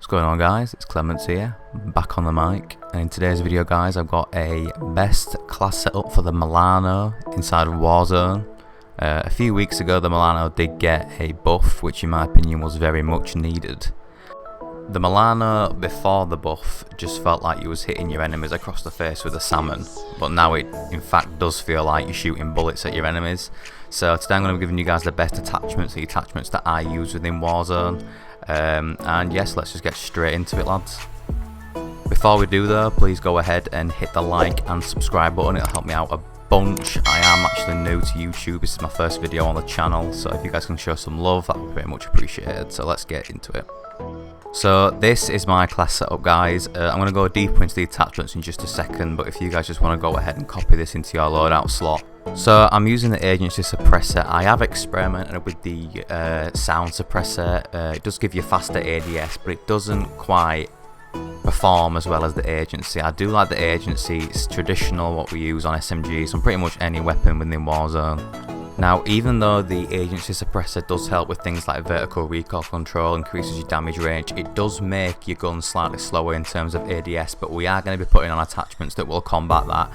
What's going on, guys? It's Clements here, back on the mic, and in today's video, guys, I've got a best class setup for the Milano inside of Warzone. A few weeks ago the Milano did get a buff, which in my opinion was very much needed. The Milano before the buff just felt like you was hitting your enemies across the face with a salmon, but now it in fact does feel like you're shooting bullets at your enemies. So today I'm going to be giving you guys the best attachments, the attachments that I use within Warzone. And yes, let's just get straight into it, lads. Before we do though, please go ahead and hit the like and subscribe button, it'll help me out a bunch. I am actually new to YouTube, this is my first video on the channel, so if you guys can show some love, that would be very much appreciated. So let's get into it. So this is my class setup, guys. I'm going to go deeper into the attachments in just a second, but if you guys just want to go ahead and copy this into your loadout slot. So I'm using the agency suppressor. I have experimented with the sound suppressor. It does give you faster ADS, but it doesn't quite perform as well as the agency. I do like the agency. It's traditional what we use on SMGs on pretty much any weapon within Warzone. Now, even though the agency suppressor does help with things like vertical recoil control, increases your damage range, it does make your gun slightly slower in terms of ADS, but we are going to be putting on attachments that will combat that.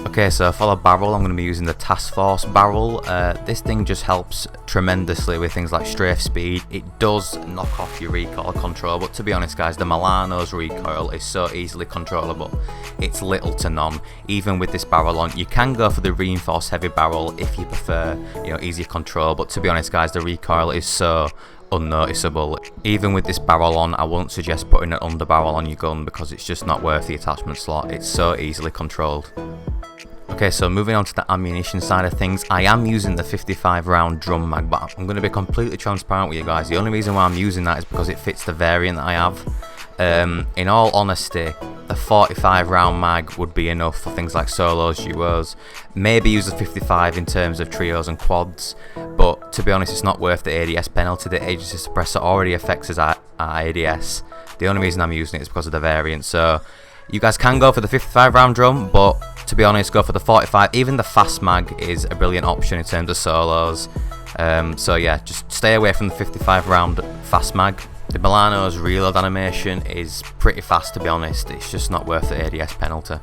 Okay, so for the barrel, I'm going to be using the Task Force barrel. This thing just helps tremendously with things like strafe speed. It does knock off your recoil control, but to be honest, guys, the Milano's recoil is so easily controllable. It's little to none. Even with this barrel on, you can go for the reinforced heavy barrel if you prefer, easier control. But to be honest, guys, the recoil is so unnoticeable. Even with this barrel on, I won't suggest putting an underbarrel on your gun because it's just not worth the attachment slot. It's so easily controlled. Okay, so moving on to the ammunition side of things, I am using the 55 round drum mag, but I'm going to be completely transparent with you guys. The only reason why I'm using that is because it fits the variant that I have. In all honesty, the 45 round mag would be enough for things like solos, duos, maybe use the 55 in terms of trios and quads, but to be honest, it's not worth the ADS penalty. The agency suppressor already affects our ADS. The only reason I'm using it is because of the variant. So you guys can go for the 55 round drum, but to be honest, go for the 45. Even the fast mag is a brilliant option in terms of solos. So yeah, just stay away from the 55 round fast mag. The Milano's reload animation is pretty fast, to be honest. It's just not worth the ADS penalty.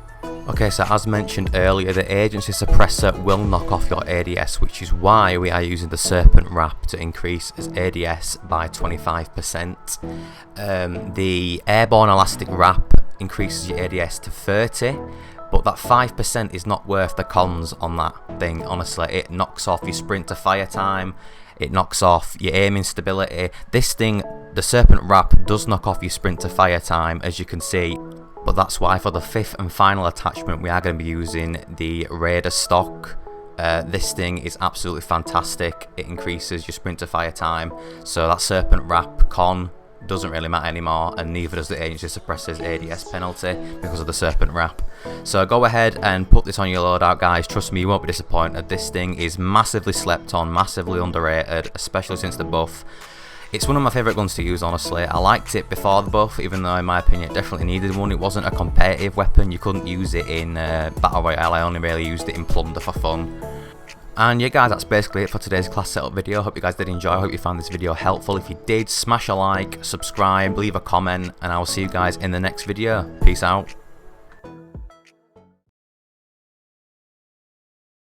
Okay, so as mentioned earlier, the agency suppressor will knock off your ADS, which is why we are using the Serpent Wrap to increase its ADS by 25%. The Airborne Elastic Wrap increases your ADS to 30, but that 5% is not worth the cons on that thing. Honestly, it knocks off your sprint to fire time, it knocks off your aiming stability. This thing, the Serpent Wrap, does knock off your sprint to fire time, as you can see, but that's why for the fifth and final attachment we are going to be using the Raider stock. This thing is absolutely fantastic. It increases your sprint to fire time, so that Serpent Wrap con doesn't really matter anymore, and neither does the agency suppressor's ADS penalty because of the Serpent Wrap. So go ahead and put this on your loadout, guys. Trust me, you won't be disappointed. This thing is massively slept on, massively underrated, especially since the buff. It's one of my favourite guns to use, honestly. I liked it before the buff, even though in my opinion it definitely needed one. It wasn't a competitive weapon, you couldn't use it in Battle Royale. I only really used it in Plunder for fun. And yeah, guys, that's basically it for today's class setup video. Hope you guys did enjoy. I hope you found this video helpful. If you did, smash a like, subscribe, leave a comment, and I will see you guys in the next video. Peace out.